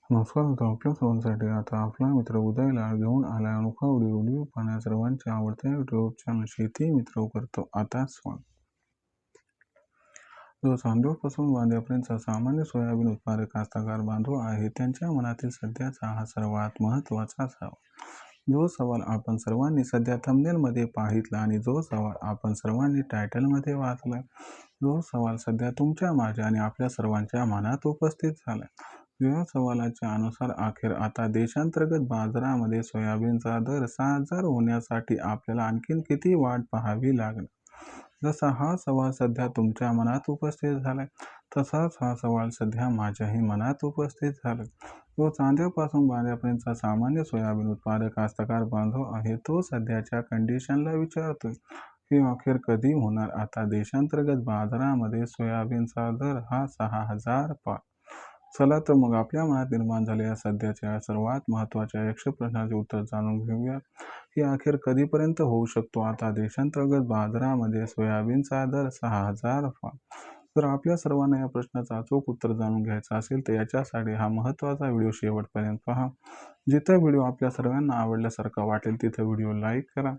नमस्कार मित्रांनो, आपल्या सर्वांसाठी आता आपला मित्र उदयलाल घेऊन आला अनोखा व्हिडिओ पाहण्यास सर्वांच्या आवडत्या युट्यूब चॅनल शेती मित्र करतो आता स्वागत. जो चांदोपासून वांद्यापर्यंतचा सामान्य सोयाबीन उत्पादक कास्तकार बांधव आहे, त्यांच्या मनातील सध्याचा हा सर्वात महत्त्वाचा सवाल. जो सवाल आपण सर्वांनी सध्या थंबनेलमध्ये पाहितला आणि जो सवाल आपण सर्वांनी टायटलमध्ये वाचला, जो सवाल सध्या तुमच्या, माझ्या आणि आपल्या सर्वांच्या मनात उपस्थित झाला. या सवालाच्या अनुसार अखेर आता देशांतर्गत बाजारामध्ये सोयाबीनचा दर 6,000 होण्यासाठी आपल्याला आणखीन किती वाट पाहावी लागेल? जसा हा सवाल सध्या तुमच्या मनात उपस्थित झालाय, तसाच हा सवाल सध्या माझ्याही मनात उपस्थित झालाय. जो चांद्यापासून बांद्यापर्यंतचा सामान्य सोयाबीन उत्पादक कास्तकार बांधव आहे, तो सध्याच्या कंडिशनला विचारतोय की अखेर कधी होणार आता देशांतर्गत बाजारामध्ये सोयाबीनचा दर हा 6,000 पार. चला तर मग आपल्या मनात निर्माण झालेल्या सध्याच्या सर्वात महत्त्वाच्या यक्ष प्रश्नाचे उत्तर जाणून घेऊया की अखेर कधीपर्यंत होऊ शकतो आता देशांतर्गत बाजारामध्ये सोयाबीनचा दर 6,000 पार. जर आपल्या सर्वांना या प्रश्नाचं अचूक उत्तर जाणून घ्यायचं असेल तर याच्यासाठी हा महत्त्वाचा व्हिडिओ शेवटपर्यंत पहा. जिथं व्हिडिओ आपल्या सर्वांना आवडल्यासारखा वाटेल तिथं व्हिडिओ लाईक करा.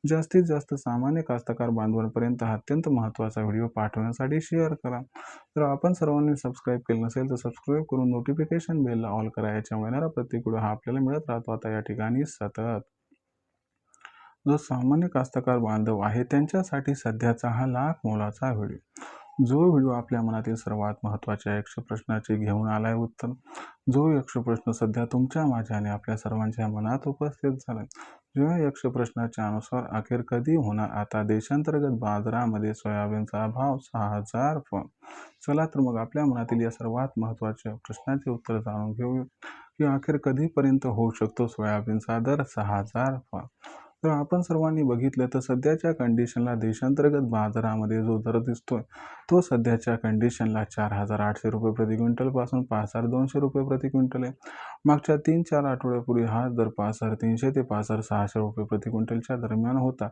जास्तीत जास्त सामान्य कास्तकार बांधवांपर्यंत हा अत्यंत महत्त्वाचा व्हिडिओ पाठवण्यासाठी शेअर करा. जर आपण सर्वांनी सबस्क्राईब केलं नसेल तर सबस्क्राईब करून नोटिफिकेशन बेलला ऑल करा. याच्यामुळे येणारा प्रत्येक व्हिडिओ हा आपल्याला मिळत राहतो आता या ठिकाणी सतत. जो सामान्य कास्तकार बांधव आहे त्यांच्यासाठी सध्याचा हा लाख मोलाचा व्हिडिओ. जो व्हिडिओ आपल्या मनातील सर्वात महत्त्वाच्या यक्ष प्रश्नाचे घेऊन आलाय उत्तर. जो यक्ष प्रश्न सध्या तुमच्या, माझ्या आणि आपल्या सर्वांच्या मनात उपस्थित झालाय. या यक्ष प्रश्नाच्या अनुसार अखेर कधी होणार आता देशांतर्गत बाजारामध्ये सोयाबीनचा भाव 6,000 पार. चला तर मग आपल्या मनातील या सर्वात महत्त्वाच्या प्रश्नाचे उत्तर जाणून घेऊया की अखेर कधीपर्यंत होऊ शकतो सोयाबीनचा दर 6,000 पार. तर आपण सर्वांनी बघितलं तर सध्याच्या कंडिशनला देशांतर्गत बाजारामध्ये जो दर दिसतोय तो सध्याच्या कंडिशनला 4,800 रुपये प्रति क्विंटलपासून 5,200 रुपये प्रति क्विंटल आहे. मागच्या 3-4 आठवड्यापूर्वी हा दर 5,300 ते 5,600 रुपये प्रति क्विंटलच्या दरम्यान होता.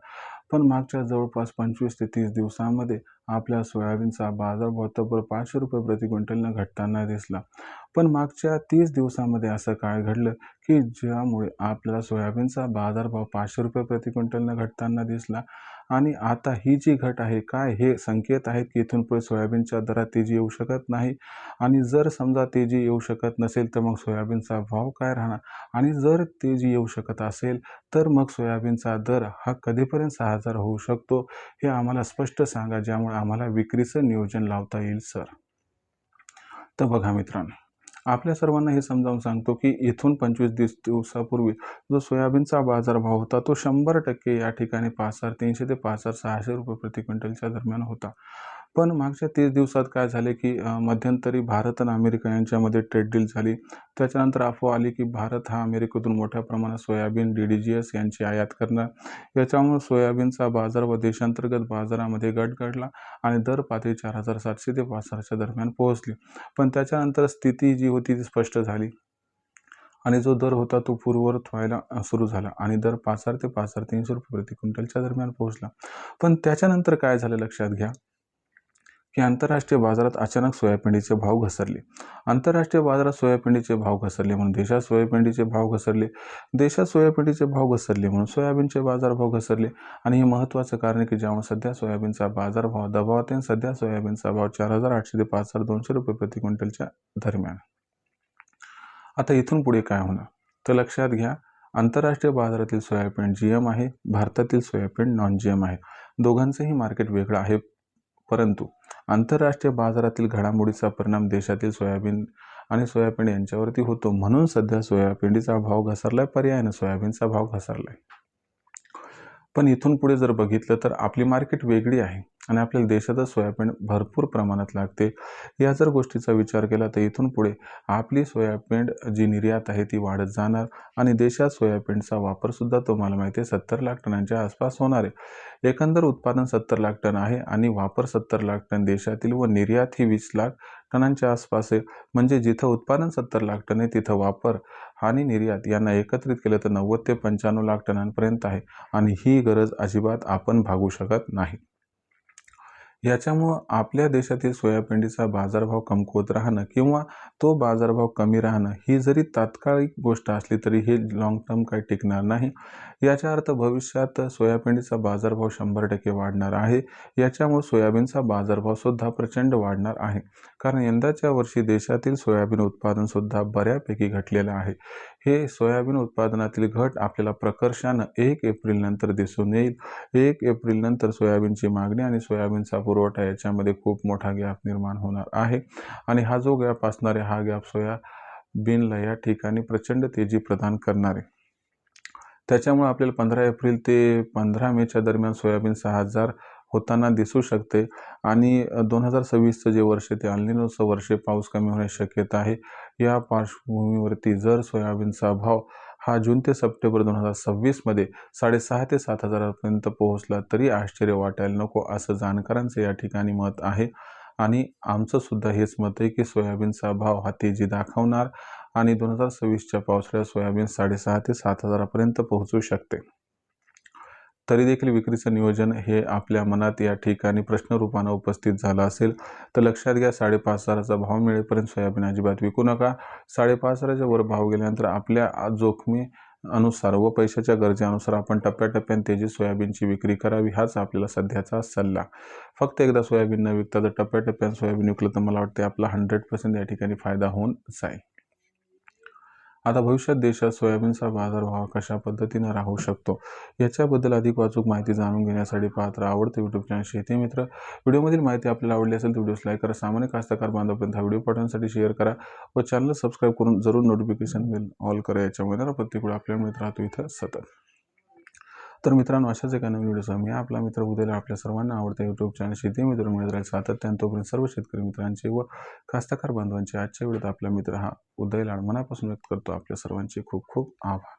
पण मागच्या जवळपास 25 ते 30 दिवसांमध्ये आपल्या सोयाबीनचा बाजारभाव तब्बल 500 रुपये प्रति क्विंटलनं घटताना दिसला. पण मागच्या 30 दिवसांमध्ये असं काय घडलं की ज्यामुळे आपल्याला सोयाबीनचा बाजारभाव 500 रुपये प्रति क्विंटलनं घटताना दिसला आणि आता ही जी घट आहे काय हे संकेत आहेत की इथून पुढे सोयाबीनच्या दरात तेजी येऊ शकत नाही. आणि जर समजा तेजी येऊ शकत नसेल तर मग सोयाबीनचा भाव काय राहणार आणि जर तेजी येऊ शकत असेल तर मग सोयाबीनचा दर हा कधीपर्यंत 6,000 होऊ शकतो हे आम्हाला स्पष्ट सांगा, ज्यामुळे आम्हाला विक्रीचं नियोजन लावता येईल सर. तर बघा मित्रांनो, आपल्या सर्वांना हे समजावून सांगतो की इथून 25 दिवसापूर्वी जो सोयाबीनचा बाजारभाव होता तो 100% या ठिकाणी 5,300 ते 5,600 रुपये प्रति क्विंटलच्या दरम्यान होता. पण मागच्या 30 दिवसात काय झाले की मध्यंतरी भारत आणि अमेरिका यांच्यामध्ये ट्रेड डील झाली. त्याच्यानंतर अफवा आली की भारत हा अमेरिकेतून मोठ्या प्रमाणात सोयाबीन DDGS यांची आयात करणार. याच्यामुळे सोयाबीनचा बाजार व देशांतर्गत बाजारामध्ये घट घडला आणि दर पातळी 4,700 ते 5,000च्या दरम्यान पोहोचली. पण त्याच्यानंतर स्थिती जी होती ती स्पष्ट झाली आणि जो दर होता तो पूर्ववत व्हायला सुरू झाला आणि दर 5,000 ते 5,300 रुपये प्रति क्विंटलच्या दरम्यान पोहोचला. पण त्याच्यानंतर काय झालं लक्षात घ्या की आंतरराष्ट्रीय बाजारात अचानक सोयाबीनचे भाव घसरले. आंतरराष्ट्रीय बाजारात सोयाबीनचे भाव घसरले म्हणून देशात सोयाबीनचे भाव घसरले. देशात सोयाबीनचे भाव घसरले म्हणून सोयाबीनचे बाजारभाव घसरले आणि हे महत्त्वाचं कारण आहे की ज्यामुळे सध्या सोयाबीनचा बाजारभाव दबावात आहे. सध्या सोयाबीनचा भाव 4,800 ते 5,200 रुपये प्रति क्विंटलच्या दरम्यान. आता इथून पुढे काय होणार तर लक्षात घ्या, आंतरराष्ट्रीय बाजारातील सोयाबीन GM आहे, भारतातील सोयाबीन नॉन GM आहे. दोघांचंही मार्केट वेगळं आहे. परंतु आंतरराष्ट्रीय बाजारातील घडामोडीचा परिणाम देशातील सोयाबीन आणि सोयाबीन यांच्यावरती होतो. म्हणून सध्या सोयाबीनचा भाव घसरलाय, पर्यायाने सोयाबीनचा भाव घसरलाय. पण इथून पुढे जर बघितलं तर आपली मार्केट वेगळी आहे आणि आपल्याला देशातच सोयाबीन भरपूर प्रमाणात लागते. या जर गोष्टीचा विचार केला तर इथून पुढे आपली सोयाबीन जी निर्यात आहे ती वाढत जाणार आणि देशात सोयाबीनचा वापरसुद्धा तुम्हाला माहिती आहे 70 लाख टनांच्या आसपास होणार आहे. एकंदर उत्पादन 70 लाख टन आहे आणि वापर 70 लाख टन देशातील व निर्यात ही 20 लाख टनांच्या आसपास आहे. म्हणजे जिथं उत्पादन 70 लाख टन आहे तिथं वापर आणि निर्यात यांना एकत्रित केलं तर 90 ते 95 लाख टनांपर्यंत आहे आणि ही गरज अजिबात आपण भागू शकत नाही. याच्यामुळं आपल्या देशातील सोयाबीनचा बाजारभाव कमकुवत राहणं किंवा तो बाजारभाव कमी राहणं ही जरी तात्कालिक गोष्ट असली तरी हे लाँग टर्म काही टिकणार नाही. याचा अर्थ भविष्यात सोयाबीनचा बाजारभाव 100% वाढणार आहे. याच्यामुळे सोयाबीनचा बाजारभावसुद्धा प्रचंड वाढणार आहे. कारण यंदाच्या वर्षी देशातील सोयाबीन उत्पादनसुद्धा बऱ्यापैकी घटलेलं आहे. हे सोयाबीन उत्पादनातील घट आपल्याला प्रकर्षानं 1 एप्रिलनंतर दिसून येईल. 1 एप्रिलनंतर सोयाबीनची मागणी आणि सोयाबीनचा पुरवठा याच्यामध्ये खूप मोठा गॅप निर्माण होणार आहे आणि हा जो गॅप असणार आहे, हा गॅप सोयाबीनला या ठिकाणी प्रचंड तेजी प्रदान करणार आहे. त्याच्यामुळे आपल्याला 15 एप्रिल ते 15 मेच्या दरम्यान सोयाबीन 6,000 होताना दिसू शकते आणि 2026चं जे वर्ष ते अल निनोचं वर्ष, पाऊस कमी होण्याची शक्यता आहे. या पार्श्वभूमीवरती जर सोयाबीनचा भाव हा जून ते सप्टेंबर 2026मध्ये 6,500 ते 7,000 पर्यंत पोहोचला तरी आश्चर्य वाटायला नको, असं जाणकारांचं या ठिकाणी मत आहे. आणि आमचं सुद्धा हेच मत आहे की सोयाबीनचा भाव हा तेजी दाखवणार आणि 2026च्या पावसाळ्यात सोयाबीन 6,500 ते 7,000 पर्यंत पोहोचू शकते. तरी देखील विक्रीचं नियोजन हे आपल्या मनात या ठिकाणी प्रश्नरूपानं उपस्थित झालं असेल तर लक्षात घ्या, 5,500चा भाव मिळेपर्यंत सोयाबीन अजिबात विकू नका. 5,500च्या वर भाव गेल्यानंतर आपल्या जोखमी अनुसार व पैशाच्या गरजेनुसार आपण टप्प्याटप्प्याने तेजीत सोयाबीनची विक्री करावी, हाच आपल्याला सध्याचा सल्ला. फक्त एकदा सोयाबीन न विकता जर टप्प्याटप्प्याने सोयाबीन विकलं तर मला वाटते आपला 100% या ठिकाणी फायदा होऊन जाईल. आता भविष्यात देशात सोयाबीनचा बाजारभाव कशा पद्धतीने राहू शकतो, याच्याबद्दल अधिक अचूक माहिती जाणून घेण्यासाठी पाहत राहा आवडते यूट्यूब चॅनल शेती मित्र. व्हिडिओमधील माहिती आपल्याला आवडली असेल तर व्हिडिओस लाईक करा, सामान्य कास्तकार बांधवांपर्यंत हा व्हिडिओ पाठवण्यासाठी शेअर करा व चॅनल सबस्क्राईब करून जरूर नोटिफिकेशन बेल ऑल करा. याच्यामुळे प्रत्येक वेळी आपल्याला मिळत राहतो इथं सतत. तर मित्रांनो, अशाच एका नवीन व्हिडिओसह मी आपला मित्र उदयला आपल्या सर्वांना आवडत्या यूट्यूब चॅनल शेती मित्र मिळत राहील सातत्याने. तोपर्यंत सर्व शेतकरी मित्रांचे व कास्तकार बांधवांचे आजच्या व्हिडिओत आपला मित्र हा उदयला मनापासून व्यक्त करतो. आपल्या सर्वांचे खूप खूप आभार.